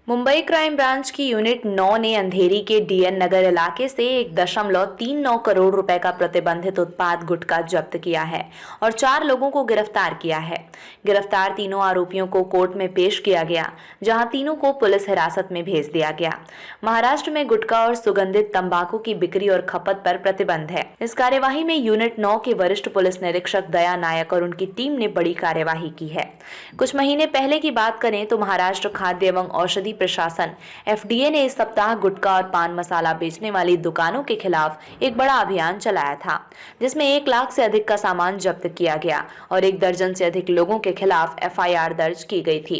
Mumbai crime branch की unit 9 ने अंधेरी के डीएन नगर इलाके से 1.39 करोड़ रुपए का प्रतिबंधित उत्पाद गुटखा जब्त किया है और 4 लोगों को गिरफ्तार किया है। गिरफ्तार तीनों आरोपियों को कोर्ट में पेश किया गया, जहां तीनों को पुलिस हिरासत में भेज दिया गया। महाराष्ट्र में गुटखा और सुगंधित तंबाकू की बिक्री और खपत पर प्रतिबंध है। इस कार्यवाही में यूनिट 9 के वरिष्ठ पुलिस निरीक्षक दया नायक और उनकी टीम ने बड़ी कार्यवाही की है। कुछ महीने पहले की बात करें तो महाराष्ट्र खाद्य एवं औषधि प्रशासन एफडीए ने इस सप्ताह गुटखा और पान मसाला बेचने वाली दुकानों के खिलाफ एक बड़ा अभियान चलाया था, जिसमें 1 लाख से अधिक का सामान जब्त किया गया और 1 दर्जन से अधिक लोगों के खिलाफ एफआईआर दर्ज की गई थी।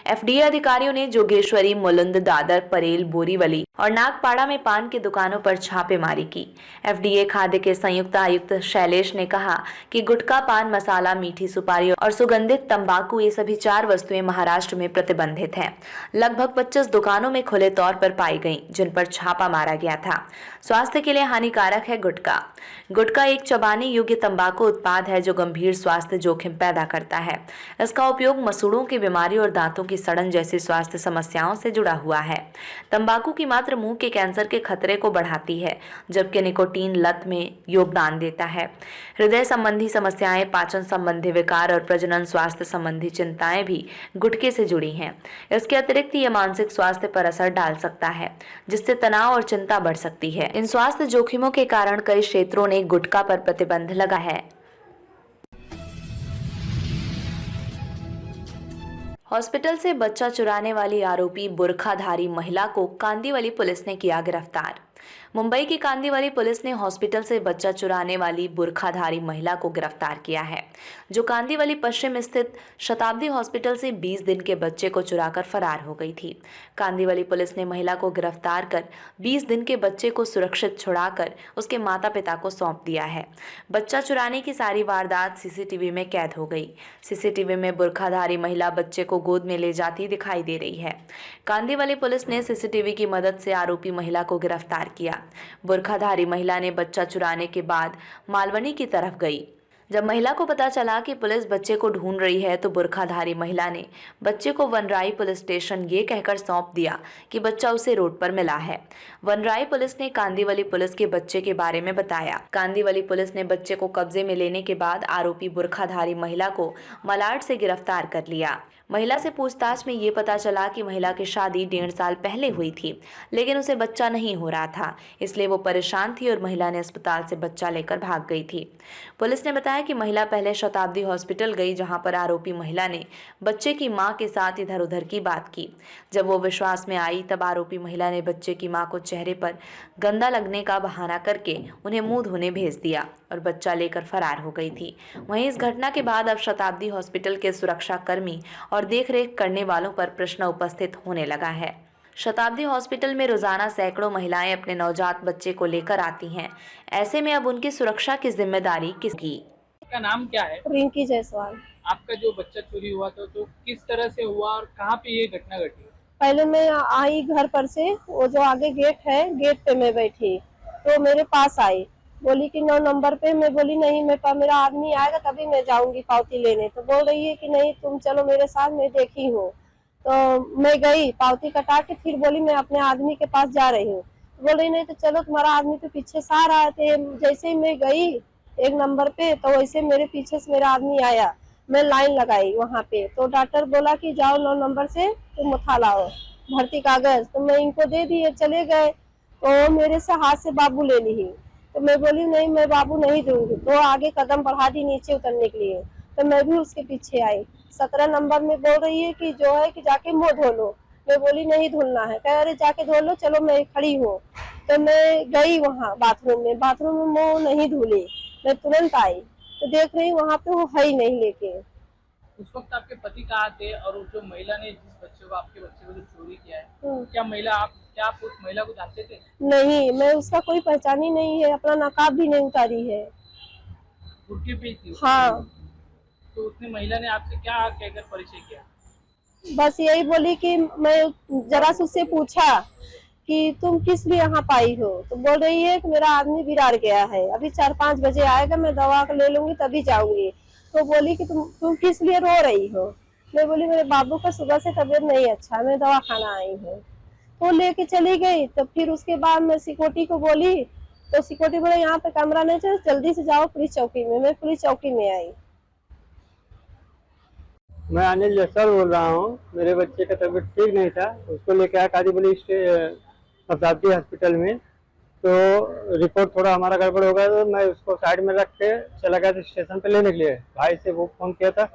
एफडीए अधिकारियों ने जोगेश्वरी, मुलुंद, दादर, परेल, बोरीवली और नागपाड़ा में पान की दुकानों पर छापेमारी की। एफडीए खाद्य के संयुक्त आयुक्त शैलेश ने कहा कि गुटखा, पान मसाला, मीठी सुपारी और सुगंधित तंबाकू ये सभी 4 वस्तुएं महाराष्ट्र में प्रतिबंधित हैं। लगभग 25 दुकानों में खुले तौर पर पाई गईं, जिन पर छापा मारा गया था। स्वास्थ्य के लिए हानिकारक है गुटखा। गुटखा एक चबाने योग्य तंबाकू उत्पाद है जो गंभीर स्वास्थ्य जोखिम पैदा करता है। इसका उपयोग मसूड़ों की बीमारी और दांतों की सड़न जैसी स्वास्थ्य समस्याओं से जुड़ा हुआ है। तंबाकू की मात्रा मुंह के कैंसर के खतरे को बढ़ाती है, जबकि निकोटीन लत में योगदान देता है। हृदय संबंधी समस्याएं, पाचन संबंधी विकार और प्रजनन स्वास्थ्य संबंधी चिंताएं भी गुटखे से जुड़ी हैं। इसके अतिरिक्त ये मानसिक स्वास्थ्य पर असर डाल सकता है, जिससे तनाव और चिंता बढ़ सकती है। इन स्वास्थ्य जोखिमों के कारण कई क्षेत्रों ने गुटखा पर प्रतिबंध लगा है। हॉस्पिटल से बच्चा चुराने वाली आरोपी बुर्खाधारी महिला को कांदीवली पुलिस ने किया गिरफ्तार। मुंबई की कांदीवली पुलिस ने हॉस्पिटल से बच्चा चुराने वाली बुर्खाधारी महिला को गिरफ्तार किया है, जो कांदीवली पश्चिम स्थित शताब्दी हॉस्पिटल से 20 दिन के बच्चे को चुराकर फरार हो गई थी। कांदीवली पुलिस ने महिला को गिरफ्तार कर 20 दिन के बच्चे को सुरक्षित छुड़ाकर उसके माता पिता को सौंप दिया है। बच्चा चुराने की सारी वारदात सीसीटीवी में कैद हो गई। सीसीटीवी में बुर्खाधारी महिला बच्चे को गोद में ले जाती दिखाई दे रही है। कांदीवली पुलिस ने सीसीटीवी की मदद से आरोपी महिला को गिरफ्तार किया। बुर्खाधारी महिला ने बच्चा चुराने के बाद मालवनी की तरफ गई। जब महिला को पता चला कि पुलिस बच्चे को ढूंढ रही है तो बुर्खाधारी महिला ने बच्चे को वनराई पुलिस स्टेशन ये कहकर सौंप दिया कि बच्चा उसे रोड पर मिला है। वनराई पुलिस ने कांदीवली पुलिस के बच्चे के बारे में बताया। कांदीवली पुलिस ने बच्चे को कब्जे में लेने के बाद आरोपी बुर्खाधारी महिला को मलाड से गिरफ्तार कर लिया। महिला से पूछताछ में ये पता चला कि महिला की शादी 1.5 साल पहले हुई थी, लेकिन उसे बच्चा नहीं हो रहा था, इसलिए वो परेशान थी और महिला ने अस्पताल से बच्चा लेकर भाग गई थी। पुलिस ने बताया कि महिला पहले शताब्दी हॉस्पिटल गई, जहां पर आरोपी महिला ने बच्चे की मां के साथ इधर उधर की बात की। जब वो विश्वास में आई तब आरोपी महिला ने बच्चे की मां को चेहरे पर गंदा लगने का बहाना करके उन्हें मुंह धोने भेज दिया और बच्चा लेकर फरार हो गई थी। वहीं इस घटना के बाद अब शताब्दी हॉस्पिटल के सुरक्षा कर्मी और देखरेख करने वालों पर प्रश्न उपस्थित होने लगा है। शताब्दी हॉस्पिटल में रोजाना सैकड़ों महिलाएं अपने नवजात बच्चे को लेकर आती हैं। ऐसे में अब उनकी सुरक्षा की जिम्मेदारी किसकी? आपका नाम क्या है? रिंकी जायसवाल। आपका जो बच्चा चोरी हुआ था तो किस तरह से हुआ और कहाँ पे ये घटना घटी? पहले मैं आई घर पर से, वो जो आगे गेट है, गेट पे मैं बैठी तो मेरे पास आई, बोली कि 9 नंबर पे। मैं बोली नहीं, मेरा आदमी आएगा तभी मैं जाऊंगी पावती लेने। तो बोल रही है कि नहीं तुम चलो मेरे साथ, मैं देखी हूँ। तो मैं गई, पावती कटा के फिर बोली मैं अपने आदमी के पास जा रही हूँ। बोल रही नहीं तो चलो, तुम्हारा आदमी तो पीछे से आ रहा थे। जैसे ही मैं गई 1 नंबर पे तो वैसे मेरे पीछे से मेरा आदमी आया। मैं लाइन लगाई वहाँ पे, तो डॉक्टर बोला कि जाओ 9 नंबर से तुम उठा लाओ भर्ती कागज। तो मैं इनको दे दिए, चले गए। तो मेरे से हाथ से बाबू ले ली। तो मैं बोली नहीं, मैं बाबू नहीं दूंगी। तो आगे कदम बढ़ा दी नीचे उतरने के लिए, तो मैं भी उसके पीछे आई। 17 नंबर में बोल रही है कि जो है कि जाके मुँह धो लो। मैं बोली नहीं धुलना है। कह अरे जाके धो लो, चलो मैं खड़ी हूँ। तो मैं गई वहाँ बाथरूम में मुँह नहीं धुली। मैं तुरंत आई तो देख रही वहाँ पे वो है ही नहीं लेके। उस वक्त आपके पति कहाँ थे और जो महिला ने जिस बच्चे को, आपके बच्चे को जो चोरी किया है, क्या आप उस महिला को जानते थे? नहीं, मैं उसका कोई पहचान ही नहीं है, अपना नकाब भी नहीं उतारी है। बुर्के पे थी? हाँ। तो उसने महिला ने आपसे क्या कहकर परिचय किया? बस यही बोली कि मैं जरा से उससे पूछा कि तुम किस लिए यहाँ पाई हो। तो बोल रही है कि मेरा आदमी बिराड़ गया है, अभी 4-5 बजे आएगा, मैं दवा ले लूंगी तभी जाऊंगी। तो बोली कि तुम किस लिए रो रही हो। मैं बोली मेरे बाबू का सुबह से तबीयत नहीं अच्छा है, मैं दवा खाना आई हूँ। तो लेके चली गई। तो फिर उसके बाद मैं सिक्योरिटी को बोली, तो सिक्योरिटी बोले यहाँ पे कमरा नहीं चाहिए, जल्दी से जाओ पुलिस चौकी में। मैं पुलिस चौकी में आई। मैं अनिल जसर बोल रहा हूँ। मेरे बच्चे का तबीयत ठीक नहीं था, उसको लेके आया कादीबली शताब्दी हॉस्पिटल में। तो रिपोर्ट थोड़ा हमारा गड़बड़ हो गया, तो मैं उसको साइड में रख के चला गया था स्टेशन पे लेने के लिए। भाई से वो फ़ोन किया था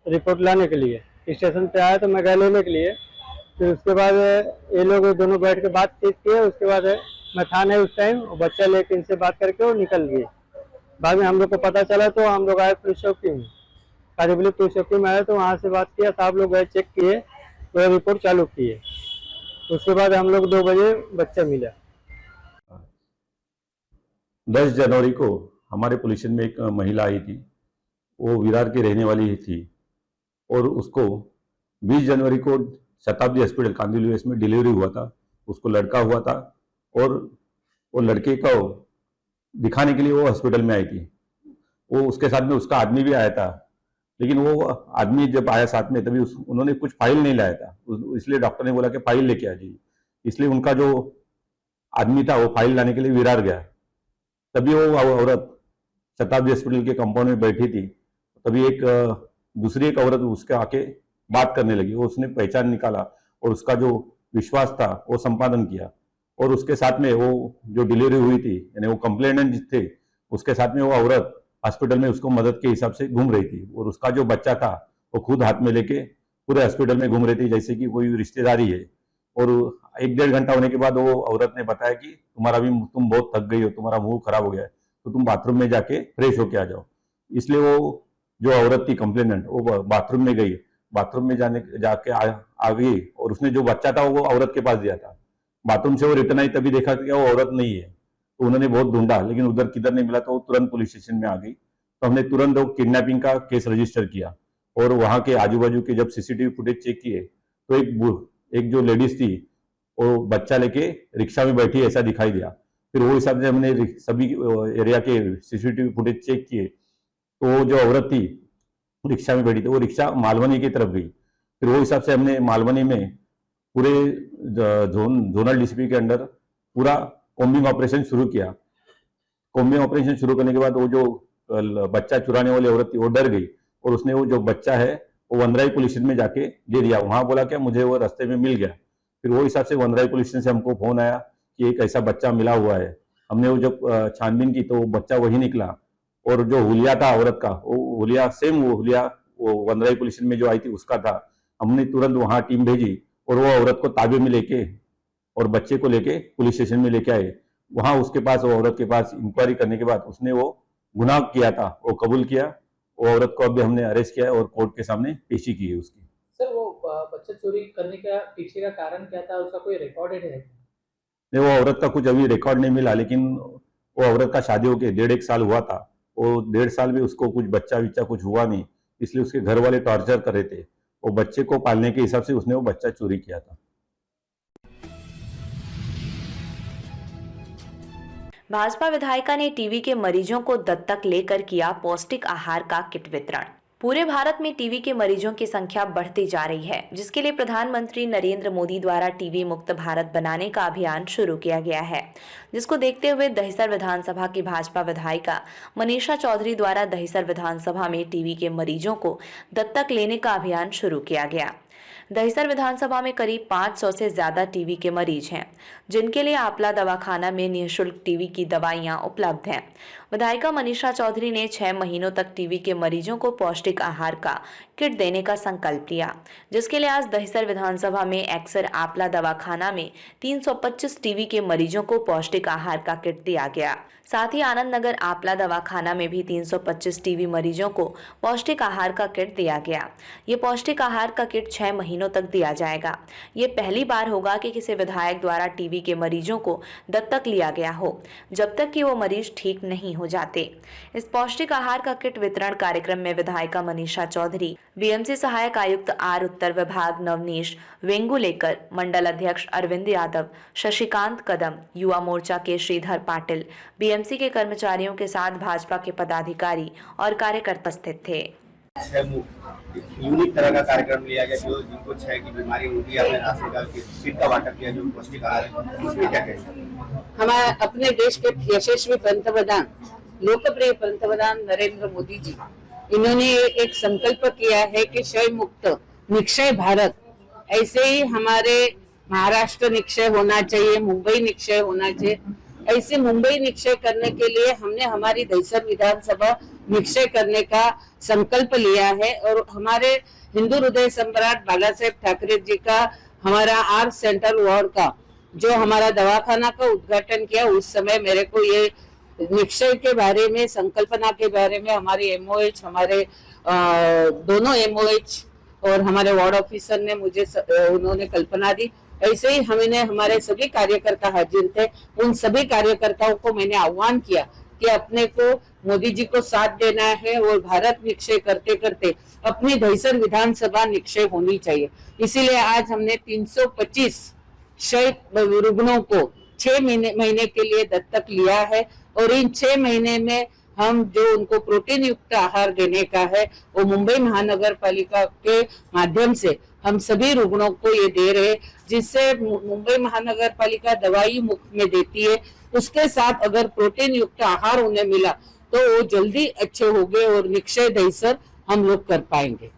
रिपोर्ट लाने के लिए। स्टेशन पे आया तो मैं गया लेने के लिए। फिर उसके बाद ये लोग दोनों बैठ के बातचीत किए। उसके बाद मैं था नहीं उस टाइम, बच्चा लेके इनसे बात करके वो निकल गए। बाद में हम लोग को पता चला तो हम लोग आए पुलिस चौकी में। कादीबली पुलिस चौकी में आए तो वहाँ से बात किया, साहब लोग गए चेक किए, तो रिपोर्ट चालू किए। उसके बाद हम लोग 2 बजे बच्चा मिला। 10 जनवरी को हमारे पुलिस स्टेशन में एक महिला आई थी। वो विरार की रहने वाली थी और उसको 20 जनवरी को शताब्दी हॉस्पिटल कांदिवली में डिलीवरी हुआ था। उसको लड़का हुआ था और वो लड़के को दिखाने के लिए वो हॉस्पिटल में आई थी। वो उसके साथ में उसका आदमी भी आया था, लेकिन वो आदमी जब आया साथ में तभी उन्होंने कुछ फाइल नहीं लाया था, इसलिए डॉक्टर ने बोला कि फाइल लेके आ जाइए। इसलिए उनका जो आदमी था वो फाइल लाने के लिए विरार गया। तभी वो औरत शताब्दी हॉस्पिटल के कंपाउंड में बैठी थी। तभी दूसरी एक औरत उसके आके बात करने लगी। वो उसने पहचान निकाला और उसका जो विश्वास था वो संपादन किया। और उसके साथ में वो जो डिलीवरी हुई थी, यानी वो कंप्लेनेंट थे, उसके साथ में वो औरत हॉस्पिटल में उसको मदद के हिसाब से घूम रही थी। और उसका जो बच्चा था वो खुद हाथ में लेके पूरे हॉस्पिटल में घूम रही थी जैसे कि कोई रिश्तेदारी है। और 1-1.5 घंटा होने के बाद वो औरत ने बताया कि तुम बहुत थक गई हो, तुम्हारा मुंह खराब हो गया है, तो तुम बाथरूम में जाके फ्रेश होके आ जाओ। इसलिए वो जो औरत थी कंप्लेनेंट, वो बाथरूम में गई। बाथरूम में जाके आ गई और उसने जो बच्चा था वो औरत के पास दिया था। बाथरूम से वो रिटर्न आई तभी देखा कि वो औरत नहीं है। तो उन्होंने बहुत ढूंढा लेकिन उधर किधर नहीं मिला, तो वो तुरंत पुलिस स्टेशन में आ गई। तो हमने तुरंत वो किडनैपिंग का केस रजिस्टर किया। और वहां के आजू बाजू के जब सीसीटीवी फुटेज चेक किए तो एक जो लेडीज थी वो बच्चा लेके रिक्शा में बैठी ऐसा दिखाई दिया। फिर वो हिसाब से हमने सभी एरिया के सीसीटीवी फुटेज चेक किए तो वो जो औरत थी रिक्शा में बैठी थी, वो रिक्शा मालवनी की तरफ गई। फिर वो हिसाब से हमने मालवनी में पूरे जोनल डीसीपी के अंडर पूरा कॉम्बिंग ऑपरेशन शुरू किया। कॉम्बिंग ऑपरेशन शुरू करने के बाद वो जो बच्चा चुराने वाली औरत थी वो डर गई और उसने वो जो बच्चा है वो वनराई पुलिस स्टेशन में जाके दे दिया। वहां बोला क्या मुझे वो रास्ते में मिल गया। फिर वो हिसाब से वनराई पुलिस स्टेशन से हमको फोन आया कि एक ऐसा बच्चा मिला हुआ है। हमने वो जब छानबीन की तो वो बच्चा वही निकला। और जो हुलिया था औरत का, वो हुलिया सेम वो हुलिया वो वनराई पुलिस स्टेशन में जो आई थी उसका था। हमने तुरंत वहां टीम भेजी और वो औरत को ताबे में लेके और बच्चे को लेके पुलिस स्टेशन में लेके आए। वहां उसके पास वो औरत के पास इंक्वायरी करने के बाद उसने वो गुनाह किया था वो कबूल किया। वो औरत को अभी हमने अरेस्ट किया और कोर्ट के सामने पेशी की है उसकी। सर वो बच्चा चोरी करने का पीछे का कारण क्या था, उसका कोई रिकॉर्डेड है? नहीं, वो औरत का कुछ अभी रिकॉर्ड नहीं मिला, लेकिन वो औरत का शादी होके 1.5 साल हुआ था। वो 1.5 साल में उसको कुछ बच्चा कुछ हुआ नहीं, इसलिए उसके घर वाले टॉर्चर कर रहे थे। वो बच्चे को पालने के हिसाब से उसने वो बच्चा चोरी किया था। भाजपा विधायिका ने टीबी के मरीजों को दत्तक लेकर किया पौष्टिक आहार का किट वितरण। पूरे भारत में टीबी के मरीजों की संख्या बढ़ती जा रही है, जिसके लिए प्रधानमंत्री नरेंद्र मोदी द्वारा टीबी मुक्त भारत बनाने का अभियान शुरू किया गया है, जिसको देखते हुए दहिसर विधानसभा की भाजपा विधायिका मनीषा चौधरी द्वारा दहिसर विधानसभा में टीबी के मरीजों को दत्तक लेने का अभियान शुरू किया गया। दहिसर विधानसभा में करीब 500 से ज्यादा टीबी के मरीज हैं, जिनके लिए आपला दवाखाना में निःशुल्क टीबी की दवाइयां उपलब्ध हैं। विधायिका मनीषा चौधरी ने 6 महीनों तक टीबी के मरीजों को पौष्टिक आहार का किट देने का संकल्प लिया, जिसके लिए आज दहिसर विधानसभा में एक्सर आपला दवाखाना में 325 टीबी के मरीजों को पौष्टिक आहार का किट दिया गया। साथ ही आनंद नगर आपला दवाखाना में भी 325 टीबी मरीजों को पौष्टिक आहार का किट दिया गया। ये पौष्टिक आहार का किट 6 महीनों तक दिया जाएगा। ये पहली बार होगा कि किसी विधायक द्वारा टीबी के मरीजों को दत्तक लिया गया हो, जब तक कि वो मरीज ठीक नहीं हो जाते। इस पौष्टिक आहार का किट वितरण कार्यक्रम में विधायिका मनीषा चौधरी, बीएमसी सहायक आयुक्त आर उत्तर विभाग नवनीश वेंगुलेकर, मंडल अध्यक्ष अरविंद यादव, शशिकांत कदम, युवा मोर्चा के श्रीधर पाटिल, बीएमसी के कर्मचारियों के साथ भाजपा के पदाधिकारी और कार्यकर्ता उपस्थित थे। छह यूनिक तरह का कार्यक्रम लिया गया जो जिनको छह की बीमारी उनकी हमने राशन का किट का वाटप किया जो पौष्टिक आहार है, उसमें क्या कहेंगे? हमारे अपने देश के यशस्वी पंतप्रधान लोकप्रिय पंतप्रधान नरेंद्र मोदी जी, इन्होंने एक संकल्प किया है कि क्षय मुक्त निक्षय भारत, ऐसे ही हमारे महाराष्ट्र निक्षय होना चाहिए, मुंबई निक्षय होना चाहिए। ऐसे मुंबई निक्षय करने के लिए हमने हमारी दहिसर विधानसभा निक्षय करने का संकल्प लिया है और हमारे हिंदू हृदय सम्राट बाला साहेब ठाकरे जी का हमारा आर सेंट्रल वार्ड का जो हमारा दवाखाना का उद्घाटन किया, उस समय मेरे को ये निक्षय के बारे में, संकल्पना के बारे में हमारे एमओएच, हमारे दोनों एमओएच और हमारे वार्ड ऑफिसर ने मुझे उन्होंने कल्पना दी। ऐसे ही हमने हमारे सभी कार्यकर्ता हाजिर थे, उन सभी कार्यकर्ताओं को मैंने आह्वान किया कि अपने को मोदी जी को साथ देना है और भारत निक्षय करते करते अपनी दहिसर विधानसभा निक्षय होनी चाहिए। इसीलिए आज हमने 325 क्षय रुग्णों को 6 महीने के लिए दत्तक लिया है और इन 6 महीने में हम जो उनको प्रोटीन युक्त आहार देने का है वो मुंबई महानगर पालिका के माध्यम से हम सभी रुग्णों को ये दे रहे, जिससे मुंबई महानगर पालिका दवाई मुफ्त में देती है। उसके साथ अगर प्रोटीन युक्त आहार उन्हें मिला तो वो जल्दी अच्छे हो गए और निक्षय दहिसर हम लोग कर पाएंगे।